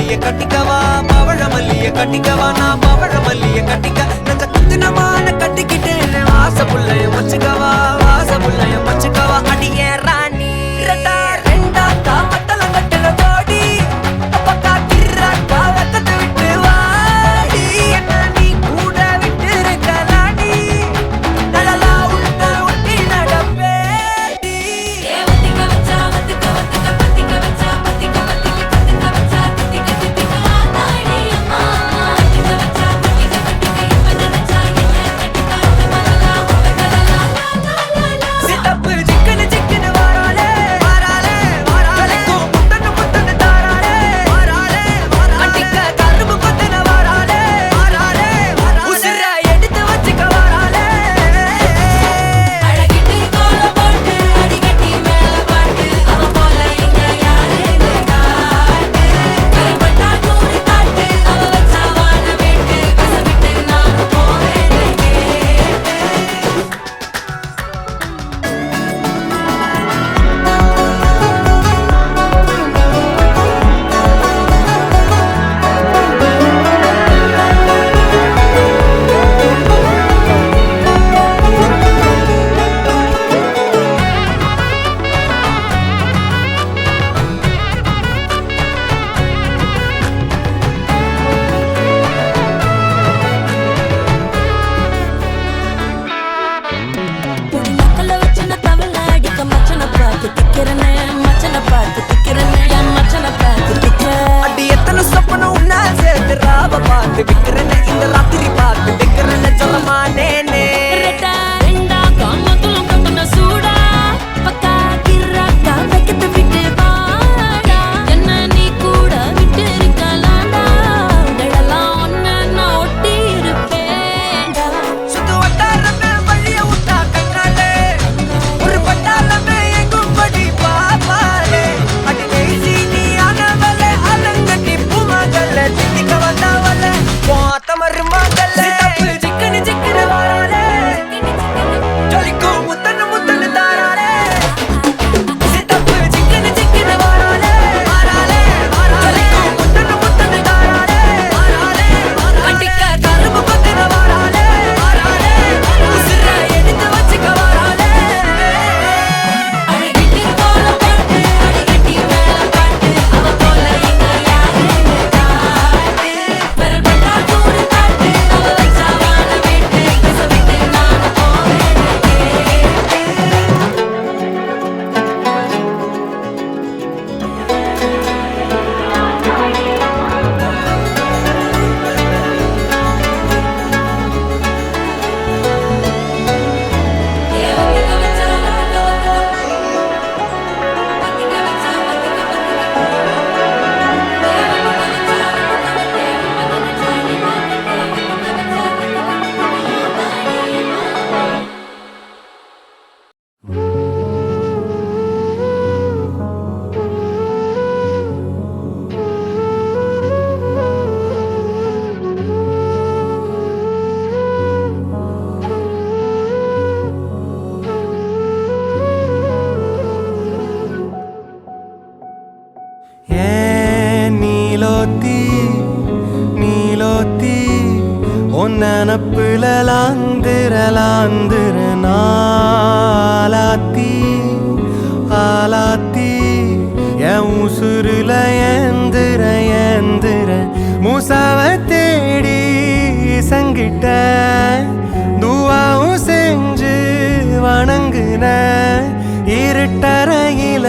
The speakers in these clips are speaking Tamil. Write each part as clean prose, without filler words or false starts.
மல்லிய கட்டிக்கவா பவழ மல்லிய கட்டிக்கவா நான் பவழ மல்லிய கட்டிக்க நெஞ்ச குத்துனமான கட்டிக்கிட்டேன் வாச புள்ளைய வச்சுக்கவா வாச புள்ளைய வச்சுக்கவா அடியே ராணி ரெண்டா ரெண்டா காமத்தல கட்டுற தோடி பக்கா கிர்ராக்கா வெக்கத்தை விட்டு வாடி என்ன நீ கூட விட்டு இருக்கலாடி நலலா உள்ள ஒட்டி நடப்பேடி வத்திக்க வச்சா வத்திக்க வத்திக்க பத்திக்க வச்சா பத்திக்க வத்திக்க பத்திக்க வச்சா தித்திக்க தித்திக்க ஆத்தாடி அம்மா வத்திக்க வச்சா பத்திக்க பத்திக்க இப்ப நினைச்சா என்ன கட்டிக்கா மலலா மலலா சிட்டப்பு சிக்கன சிக்கன வாராலே வாராலே வாராலே முத்தன முத்தன தாராலே வாராலே வாராலே அட்டிக்க கரும்பு கொத்தன வாராலே வாராலே வாராலே உசிர எடுத்து வச்சுக்க வாராலே அழகிட்டு கோல போட்டு அடிகட்டி மேல பாட்டு அவ போல இங்க யாருன்னு காட்டு கருப்பட்டா நூறு காட்டு அவ வச்சா வாழ வேட்டு கசவிட்டு நானும் போவேன்னு கேட்டு புடி நக்கல வச்சன தவள அடிக்க மச்சன பார்த்து திக்கிறனே மச்சன பார்த்து திக்கிறனே என் மச்சன பார்த்து திக்கிற அடி எத்தனை சொப்பனம் உன்னா சேர்த்து ராவ பார்த்து விக்கிறேன்னு இந்த ராத்திரி பார்த்து விக்கிறேன்னு சொல்லமானேனே ரெட்டா ரெண்டா காமத்துலம் கட்டன சூடா பக்கா கிர்ராக்கா வெக்கத்தை விட்டு வாடா என்ன நீ கூட விட்டு இருக்கலாம்டா நிழலாம் ஒன்ன நான் ஒட்டி இருப்பேன்டா சுத்து வட்டாரமே வழிய விட்டா கண்ணாலே ஒரு பட்டாளமே எங்கும் படி பாப்பாலே அடி பேசி நீ ஆனவளே அலங்கட்டி பூமகள திட்டிக்க வந்தவளே போத்த மருமகளே சித்தப்பு சிக்கனு சிக்கனு வாராலே ஜொலிக்கும் முத்தன முத்தன தாராலே சித்தப்பு சிக்கனு சிக்கனு வாராலே வாராலே வாராலே ஜொலிக்கும் முத்தன முத்தன தாராலே வாராலே வாராலே அட்டிக்க கரும்பு கொத்தன வாராலே வாராலே உசிர எடுத்து வச்சுக்க வாராலே அழகிட்டு கோல போட்டு அடிகட்டி மேல பாட்டு அவ போல இங்க யாருன்னு காட்டு பெரும்பட்டா நூறு காட்டு அவ வச்சா வாழ வேட்டு கசவிட்டு நானும் போவேன்னு கேட்டு வத்திக்க வச்சா வத்திக்க வத்திக்க வச்சா வத்திக்க நீலோத்தி நீலோத்தி ஒன்னப்புல லாந்திர நாலாத்தி ஆலாத்தி என் உசுருல ஏந்திர மூசாவ தேடி சங்கிட்ட துவாவும் செஞ்சு வணங்குன இருட்டறையில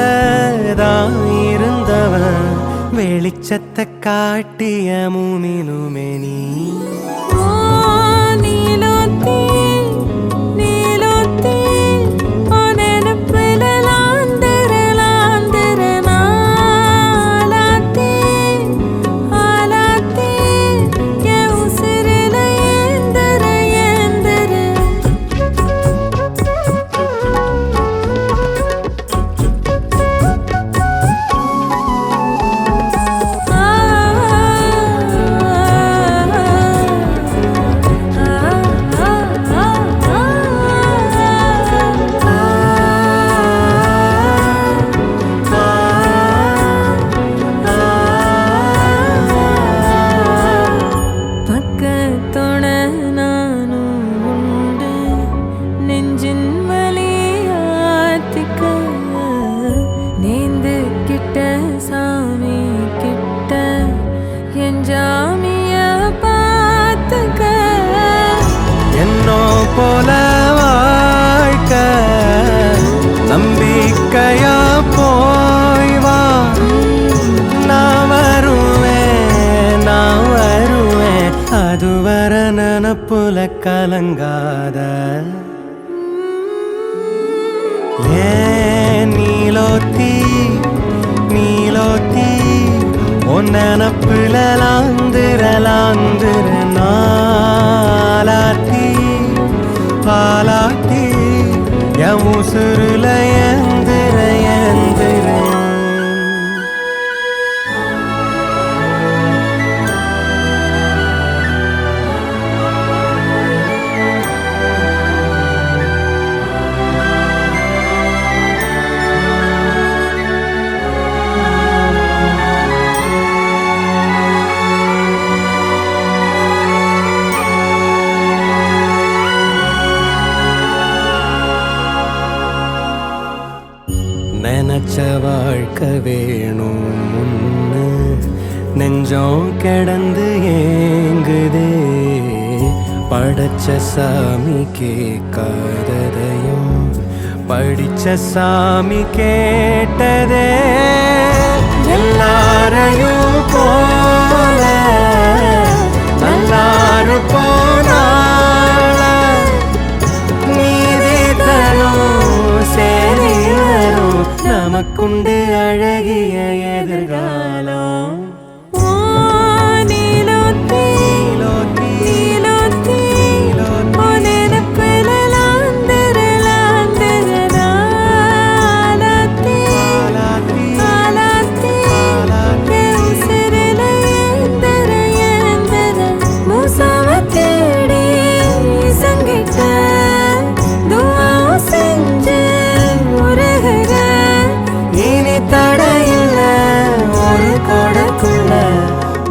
தான் இருந்தவன் வெளிச்சத்தை காட்டிய மூமினுமே நீ நீலோத்தி நீலோத்தி ஒனனப்புல லாந்திர நாலாத்தி ஆலாத்தி என் உசிரில ஏந்திர ஆ ஜாமிய பார்த்துக்க என்னோ போல வாழ்க்கை நம்பிக்கையா போய் வா நான் வருவேன் அதுவர நினப்புல கலங்காத ஏன் நீலோத்தி உன் நினப்புல லாந்துர நாளாத்தி பாலாத்தி என் உசுருல ஏந்திர நினைச்ச வாழ்க்கை வேணும் முன்னு நெஞ்சம் கிடந்து ஏங்குதே படைச்ச சாமி கேட்காததையும் படிச்ச சாமி கேட்டதே எல்லாரையும் போல நல்லாரு போனால நீதி தரும் சரி வரும் நமக்குண்டு அழகிய எதிர்காலம்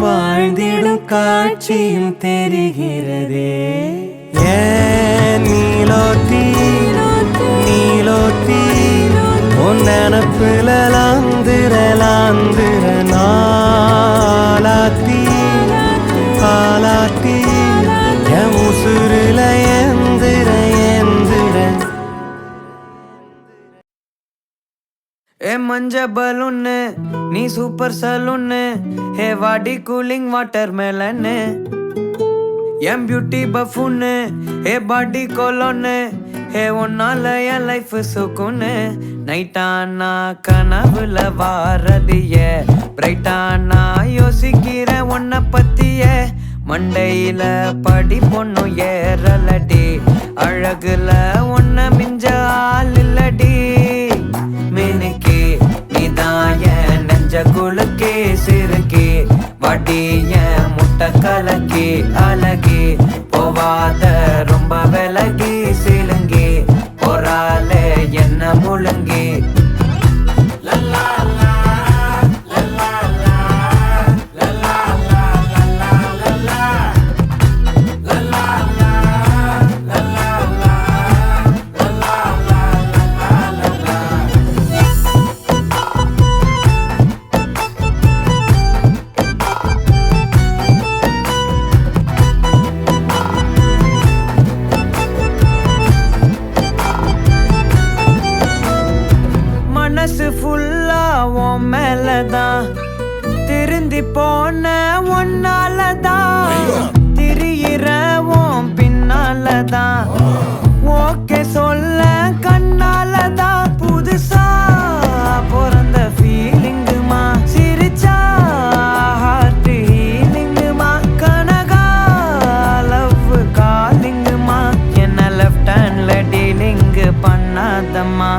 வாழ்ந்திடும் காட்சியும் தெரிகிறதே ஏன் நீலோத்தி உன் நினப்புல லாந்துர நாளாத்தி பாலாத்தி என் உசுருல ஏந்திர ஏ மஞ்ச பலூன்னு நீ சூப்பர் சலூன்னு ஹே வாடி கூலிங் வாட்டர் மேலன்னு என் பியூட்டி பஃபூன்னு ஹே பாடி கோலோன்னு ஹே உன்னால என் லைஃப் சுக்குன்னு நைட்டானா கனவுல வாரதிய பிரைட்டானா யோசிக்கிற உன்ன பத்திய மண்டையில படி பொண்ணும் ஏறலடி அழகுல உன்ன மிஞ்ச ஆள் இல்லடி மினுக்கி நீதான் என் நெஞ்ச குலுக்கி சிறுக்கி வடிய முட்டை கலக்கி அழகி போவாத ரொம்ப விலகி சிலுங்கி போறாலே என்ன முழுங்கி மனசு ஃபுல்லா உன் மேலதான் திருந்தி போன ஒன்னாலதான் திரியிற உன் பின்னாலதான் ஓகே சொல்ல கண்ணாலதான் புதுசா பிறந்த ஃபீலிங்குமா சிரிச்சா ஹார்ட் ஹீலிங்குமா கனகா லவ் காலிங்குமா என்ன லெஃப்ட் ஹேண்ட்ல டீலிங் பண்ணாதம்மா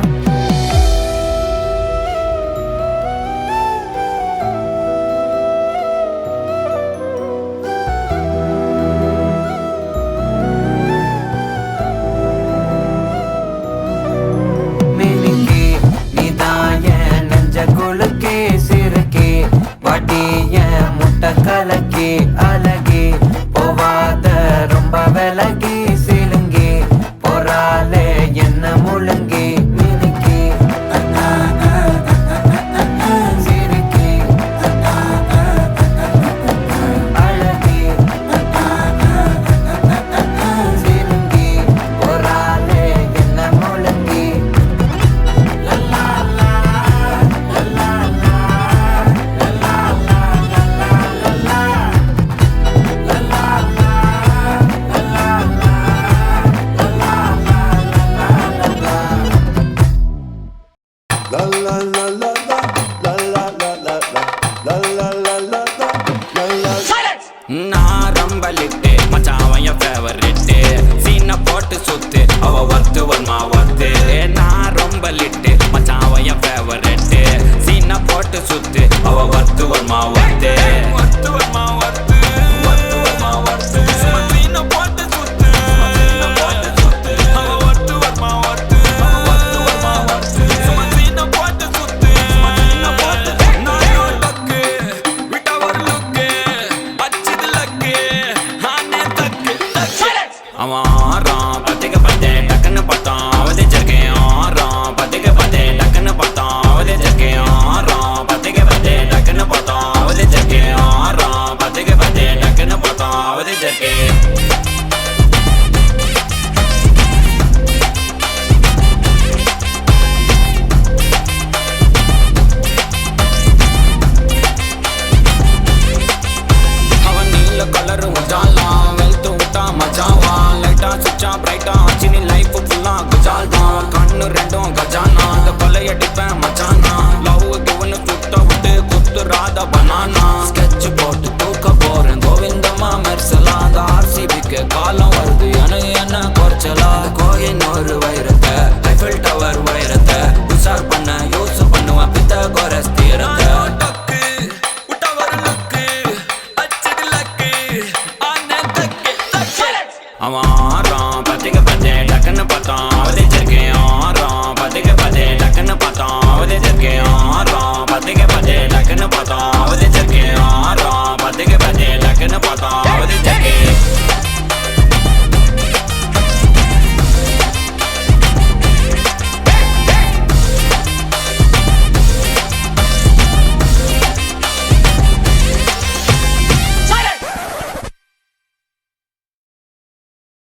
குலுக்கி சிறுக்கி வடிய முட்டை கலக்கி அழகி போவாத ரொம்ப விலகி சிலுங்கி போறாலே என்ன முழுங்கி மினுக்கி சிறுக்கி மச்சானா கண்ணு ரெண்டும் கஜானா இந்த கொலையடிப்பேன் மச்சானா லவ்வுக்கு ஒன்று சுட்ட விட்டு குத்துறாத பனானா ஸ்கெட்ச் போட்டு தூக்க போறேன் கோவிந்தம்மா மெர்சலா அந்த ஆர்சிபிக்கு காலம் வருது எனக்கு என்ன குறைச்சலா கோயின் ஒரு வைரத்தை ஐஃபில் டவர் வைரத்தை உஷார் பண்ண யூஸ் பண்ணுவேன் பித்தகோரஸ் தீரத்தை அவன்